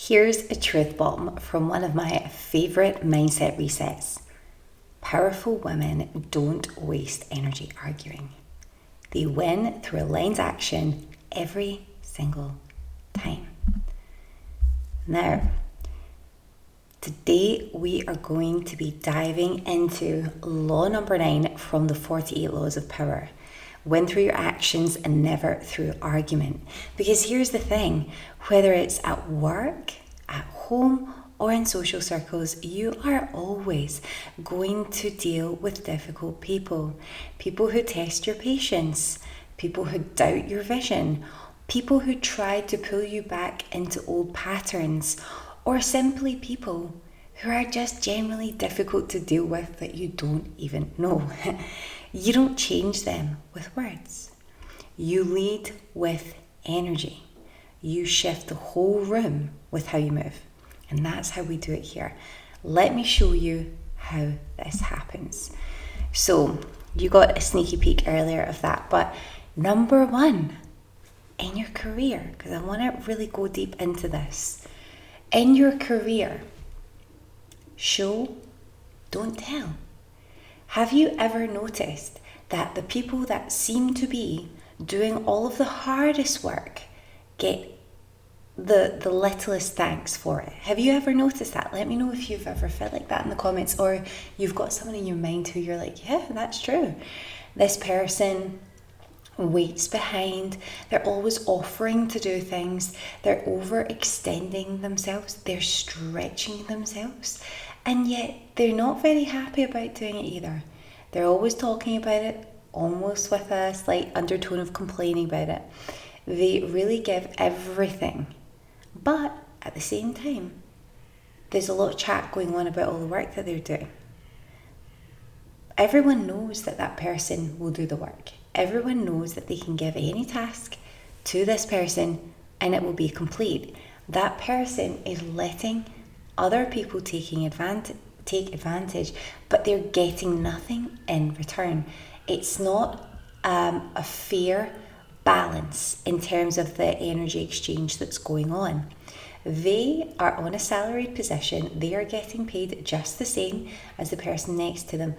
Here's a truth bomb from one of my favourite mindset resets. Powerful women don't waste energy arguing. They win through aligned action every single time. Now, today we are going to be diving into law number 9 from the 48 laws of power. Win through your actions and never through argument. Because here's the thing, whether it's at work, at home, or in social circles, you are always going to deal with difficult people. People who test your patience, people who doubt your vision, people who try to pull you back into old patterns, or simply people who are just generally difficult to deal with that you don't even know. You don't change them with words. You lead with energy. You shift the whole room with how you move. And that's how we do it here. Let me show you how this happens. So you got a sneaky peek earlier of that, but number 1, in your career, because I want to really go deep into this. In your career, show, don't tell. Have you ever noticed that the people that seem to be doing all of the hardest work get the littlest thanks for it? Have you ever noticed that? Let me know if you've ever felt like that in the comments, or you've got someone in your mind who you're like, yeah, that's true. This person waits behind, they're always offering to do things, they're overextending themselves, they're stretching themselves, and yet they're not very happy about doing it either. They're always talking about it, almost with a slight undertone of complaining about it. They really give everything, but at the same time, there's a lot of chat going on about all the work that they're doing. Everyone knows that that person will do the work. Everyone knows that they can give any task to this person and it will be complete. That person is letting other people take advantage, but they're getting nothing in return. It's not a fair balance in terms of the energy exchange that's going on. They are on a salaried position. They are getting paid just the same as the person next to them,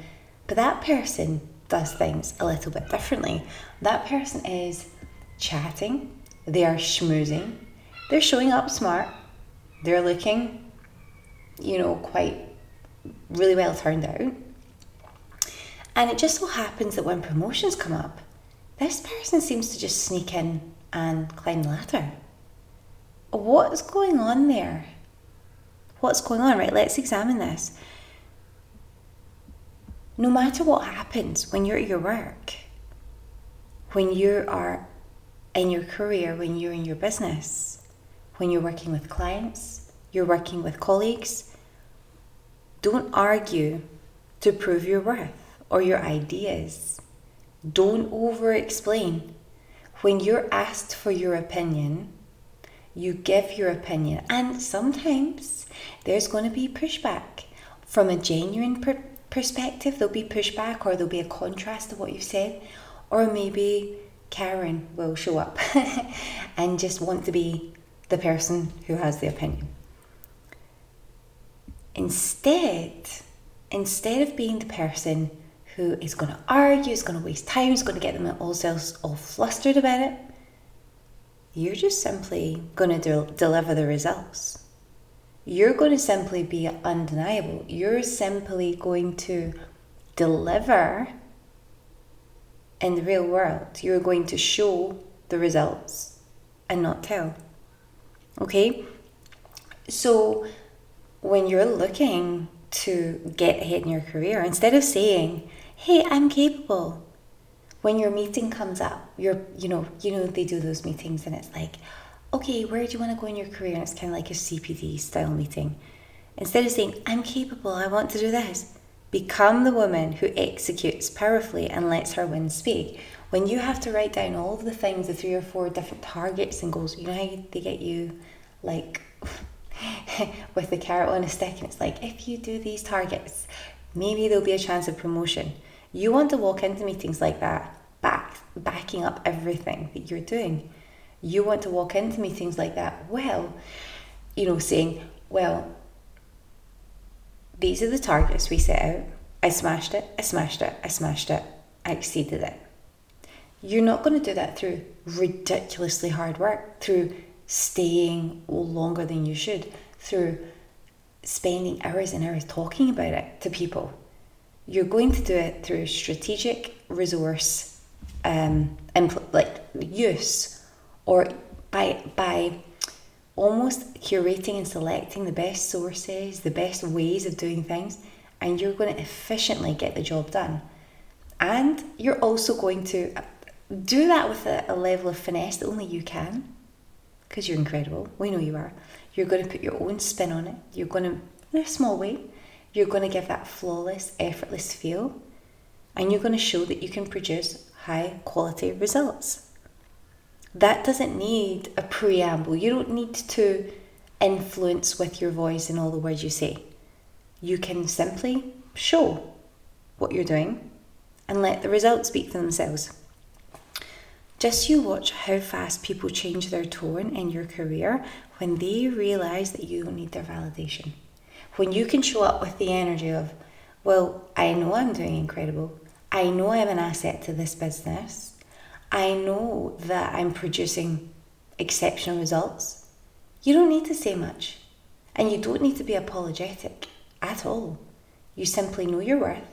but that person does things a little bit differently. That person is chatting, they are schmoozing, they're showing up smart, they're looking, quite really well turned out. And it just so happens that when promotions come up, this person seems to just sneak in and climb the ladder. What's going on there? What's going on, right? Let's examine this. No matter what happens when you're at your work, when you are in your career, when you're in your business, when you're working with clients, you're working with colleagues, don't argue to prove your worth or your ideas. Don't over-explain. When you're asked for your opinion, you give your opinion. And sometimes there's going to be pushback. From a genuine perspective, there'll be pushback, or there'll be a contrast to what you've said. Or maybe Karen will show up and just want to be the person who has the opinion. Instead of being the person who is going to argue, is going to waste time, is going to get them all flustered about it, you're just simply going to deliver the results. You're going to simply be undeniable. You're simply going to deliver in the real world. You're going to show the results and not tell. Okay? So when you're looking to get ahead in your career, instead of saying, hey, I'm capable, when your meeting comes up, they do those meetings and it's like, okay, where do you want to go in your career? And it's kind of like a CPD style meeting. Instead of saying, I'm capable, I want to do this, become the woman who executes powerfully and lets her wins speak. When you have to write down all of the things, the 3 or 4 different targets and goals, you know how they get you like with the carrot on a stick, and it's like, if you do these targets, maybe there'll be a chance of promotion. You want to walk into meetings like that, backing up everything that you're doing. You want to walk into meetings like that. Well, saying, well, these are the targets we set out. I smashed it, I smashed it, I smashed it, I exceeded it. You're not going to do that through ridiculously hard work, through staying longer than you should, through spending hours and hours talking about it to people. You're going to do it through strategic resource use, or by almost curating and selecting the best sources, the best ways of doing things, and you're going to efficiently get the job done. And you're also going to do that with a level of finesse that only you can, because you're incredible. We know you are. You're going to put your own spin on it. You're going to, in a small way, you're going to give that flawless, effortless feel, and you're going to show that you can produce high quality results. That doesn't need a preamble. You don't need to influence with your voice and all the words you say. You can simply show what you're doing and let the results speak for themselves. Just you watch how fast people change their tone in your career when they realise that you don't need their validation. When you can show up with the energy of, well, I know I'm doing incredible. I know I'm an asset to this business. I know that I'm producing exceptional results. You don't need to say much. And you don't need to be apologetic at all. You simply know your worth.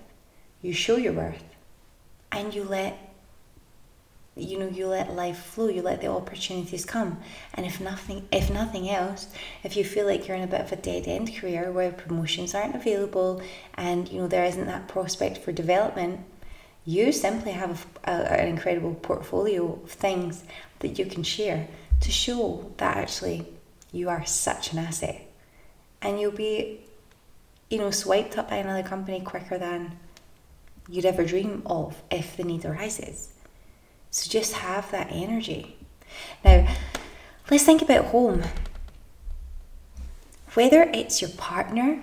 You show your worth. And you let life flow. You let the opportunities come. And if nothing else, if you feel like you're in a bit of a dead end career where promotions aren't available and there isn't that prospect for development, you simply have an incredible portfolio of things that you can share to show that actually you are such an asset. And you'll be, swiped up by another company quicker than you'd ever dream of if the need arises. So just have that energy. Now, let's think about home. Whether it's your partner,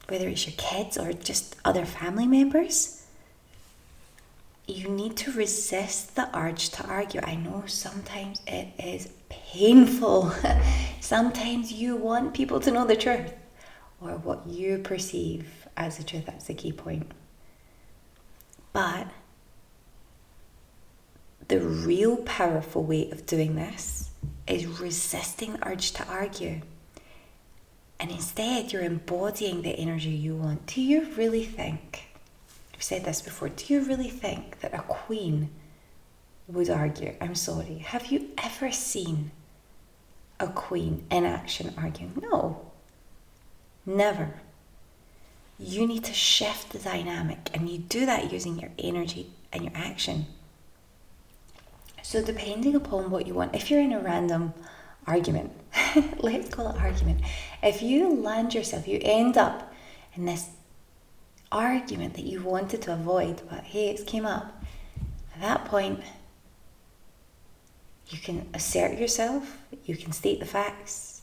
whether it's your kids or just other family members, you need to resist the urge to argue. I know sometimes it is painful. Sometimes you want people to know the truth or what you perceive as the truth. That's the key point. But the real powerful way of doing this is resisting the urge to argue. And instead, you're embodying the energy you want. Do you really think, I've said this before, do you really think that a queen would argue? I'm sorry. Have you ever seen a queen in action arguing? No. Never. You need to shift the dynamic, and you do that using your energy and your action. So depending upon what you want, if you're in a random argument, let's call it argument. If you land yourself, you end up in this argument that you wanted to avoid, but hey, it's came up. At that point, you can assert yourself, you can state the facts,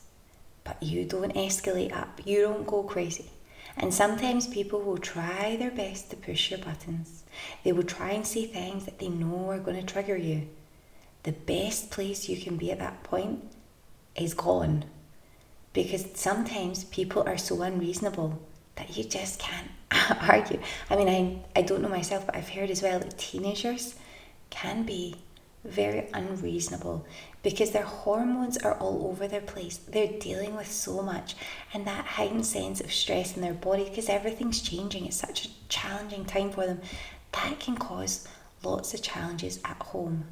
but you don't escalate up, you don't go crazy. And sometimes people will try their best to push your buttons. They will try and say things that they know are going to trigger you. The best place you can be at that point is gone. Because sometimes people are so unreasonable that you just can't argue. I mean, I don't know myself, but I've heard as well that teenagers can be very unreasonable because their hormones are all over their place. They're dealing with so much, and that heightened sense of stress in their body because everything's changing. It's such a challenging time for them. That can cause lots of challenges at home.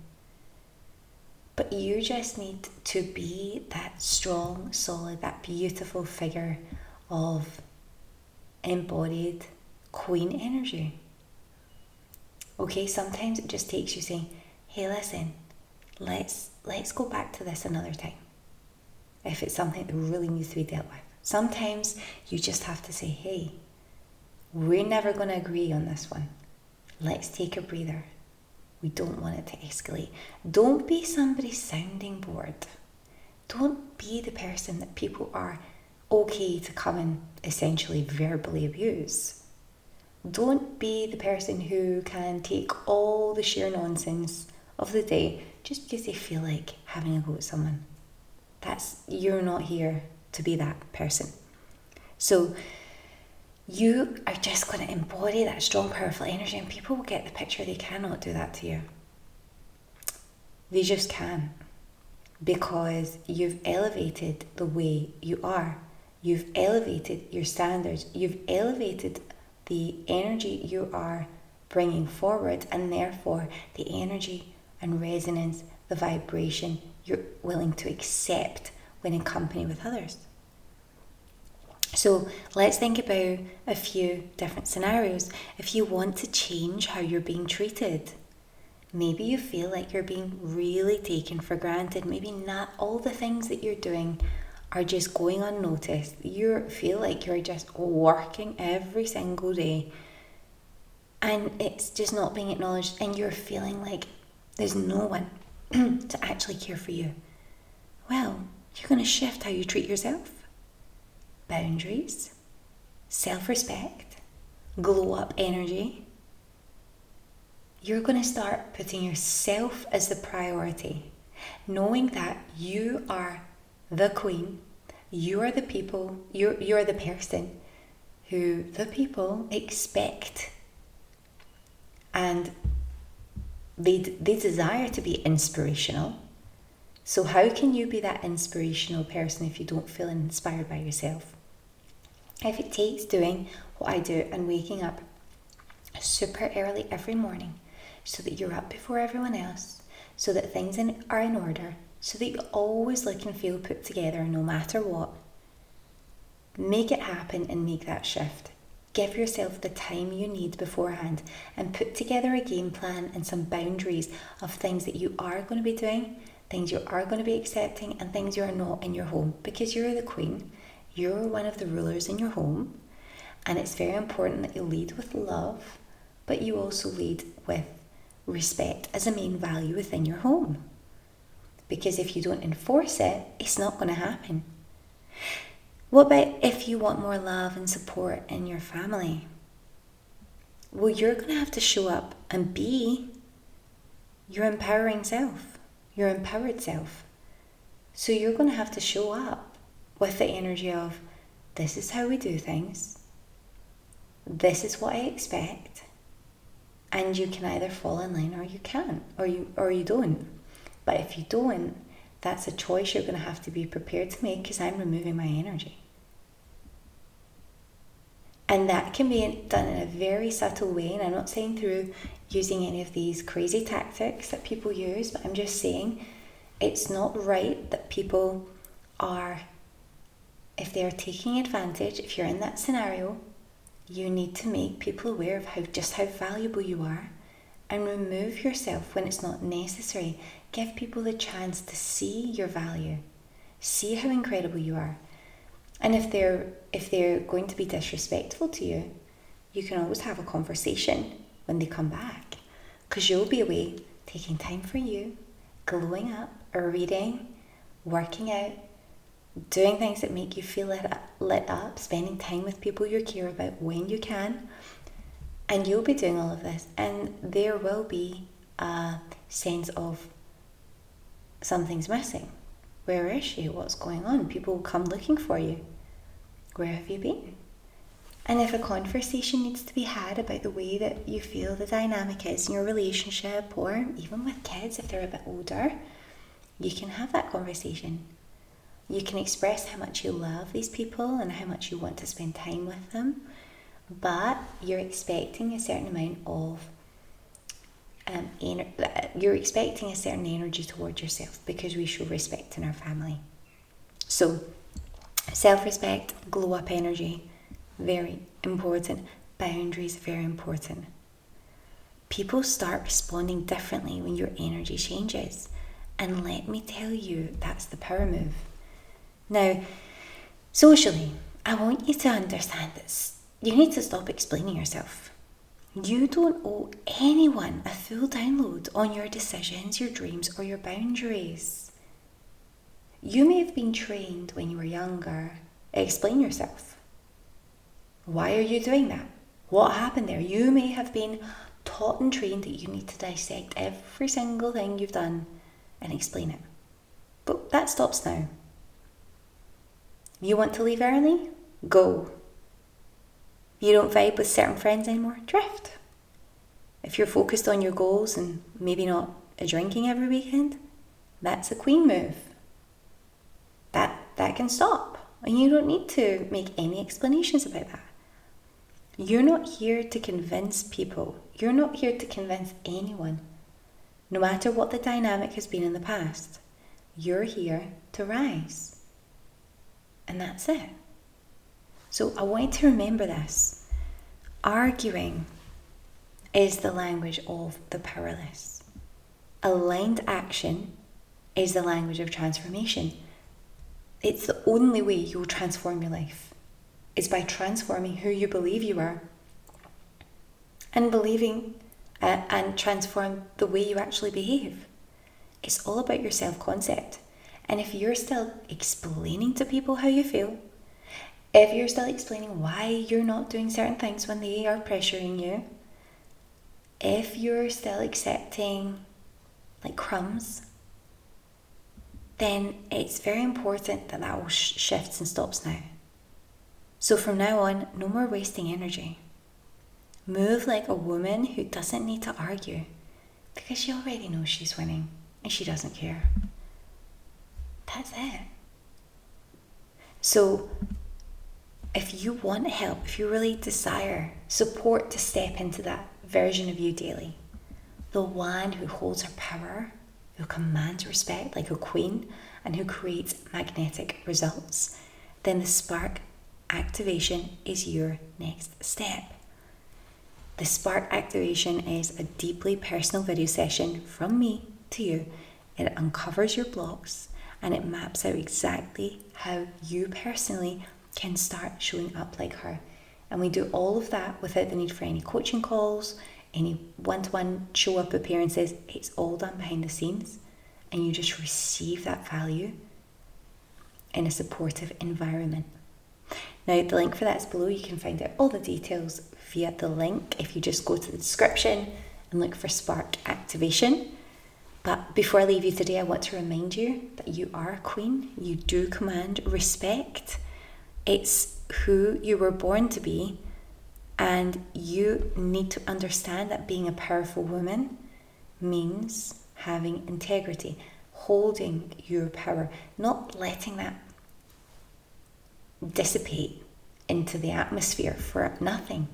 But you just need to be that strong, solid, that beautiful figure of embodied queen energy. Okay, sometimes it just takes you saying, hey, listen, let's go back to this another time. If it's something that really needs to be dealt with. Sometimes you just have to say, hey, we're never going to agree on this one. Let's take a breather. We don't want it to escalate. Don't be somebody's sounding board. Don't be the person that people are okay to come and essentially verbally abuse. Don't be the person who can take all the sheer nonsense of the day just because they feel like having a go at someone. You're not here to be that person. So you are just going to embody that strong, powerful energy, and people will get the picture. They cannot do that to you. They just can't, because you've elevated the way you are. You've elevated your standards. You've elevated the energy you are bringing forward, and therefore the energy and resonance, the vibration you're willing to accept when in company with others. So let's think about a few different scenarios. If you want to change how you're being treated, maybe you feel like you're being really taken for granted. Maybe not all the things that you're doing are just going unnoticed. You feel like you're just working every single day and it's just not being acknowledged, and you're feeling like there's no one to actually care for you. Well, you're going to shift how you treat yourself. Boundaries, self-respect, glow up energy. You're going to start putting yourself as the priority, knowing that you are the queen, you are the people, you're the person who the people expect, and they desire to be inspirational. So how can you be that inspirational person if you don't feel inspired by yourself? If it takes doing what I do and waking up super early every morning so that you're up before everyone else, so that things are in order, so that you always look and feel put together no matter what, make it happen and make that shift. Give yourself the time you need beforehand and put together a game plan and some boundaries of things that you are going to be doing, things you are going to be accepting, and things you are not in your home, because you're the queen. You're one of the rulers in your home, and it's very important that you lead with love, but you also lead with respect as a main value within your home. Because if you don't enforce it, it's not going to happen. What about if you want more love and support in your family? Well, you're going to have to show up and be your empowering self, your empowered self. So you're going to have to show up with the energy of, this is how we do things, this is what I expect, and you can either fall in line or you can't, or you don't. But if you don't, that's a choice you're going to have to be prepared to make, because I'm removing my energy. And that can be done in a very subtle way, and I'm not saying through using any of these crazy tactics that people use, but I'm just saying it's not right that people are, if they're taking advantage, if you're in that scenario, you need to make people aware of how valuable you are, and remove yourself when it's not necessary. Give people the chance to see your value, see how incredible you are. And if they're going to be disrespectful to you, you can always have a conversation when they come back, because you'll be away taking time for you, glowing up, or reading, working out, doing things that make you feel lit up, spending time with people you care about when you can. And you'll be doing all of this, and there will be a sense of something's missing. Where is she? What's going on? People will come looking for you. Where have you been? And if a conversation needs to be had about the way that you feel the dynamic is in your relationship, or even with kids if they're a bit older, you can have that conversation. You can express how much you love these people and how much you want to spend time with them, but you're expecting a certain amount of you're expecting a certain energy towards yourself, because we show respect in our family. So self-respect, glow up energy, very important. Boundaries, very important. People start responding differently when your energy changes, and let me tell you, that's the power move. Now, socially, I want you to understand this. You need to stop explaining yourself. You don't owe anyone a full download on your decisions, your dreams, or your boundaries. You may have been trained when you were younger. Explain yourself. Why are you doing that? What happened there? You may have been taught and trained that you need to dissect every single thing you've done and explain it. But that stops now. You want to leave early? Go. You don't vibe with certain friends anymore? Drift. If you're focused on your goals and maybe not a drinking every weekend, that's a queen move. That can stop. And you don't need to make any explanations about that. You're not here to convince people. You're not here to convince anyone. No matter what the dynamic has been in the past, you're here to rise. And that's it. So I want you to remember this. Arguing is the language of the powerless. Aligned action is the language of transformation. It's the only way you'll transform your life. It's by transforming who you believe you are and believing and transform the way you actually behave. It's all about your self-concept. And if you're still explaining to people how you feel, if you're still explaining why you're not doing certain things when they are pressuring you, if you're still accepting like crumbs, then it's very important that all shifts and stops now. So from now on, no more wasting energy. Move like a woman who doesn't need to argue because she already knows she's winning and she doesn't care. That's it. So if you want help, if you really desire support to step into that version of you daily, the one who holds her power, who commands respect like a queen, and who creates magnetic results, then the spark activation is your next step. The spark activation is a deeply personal video session from me to you. It uncovers your blocks and it maps out exactly how you personally can start showing up like her. And we do all of that without the need for any coaching calls, any one-to-one show up appearances. It's all done behind the scenes, and you just receive that value in a supportive environment. Now, the link for that is below. You can find out all the details via the link if you just go to the description and look for Spark Activation. But before I leave you today, I want to remind you that you are a queen. You do command respect. It's who you were born to be, and you need to understand that being a powerful woman means having integrity, holding your power, not letting that dissipate into the atmosphere for nothing.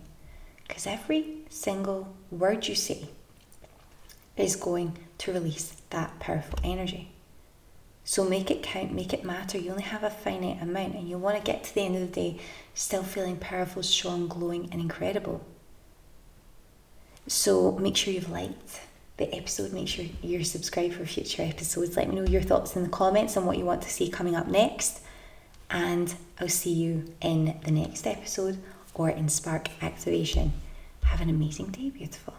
Because every single word you say is going to release that powerful energy. So make it count, make it matter. You only have a finite amount, and you want to get to the end of the day still feeling powerful, strong, glowing, and incredible. So make sure you've liked the episode. Make sure you're subscribed for future episodes. Let me know your thoughts in the comments on what you want to see coming up next. And I'll see you in the next episode or in Spark Activation. Have an amazing day, beautiful.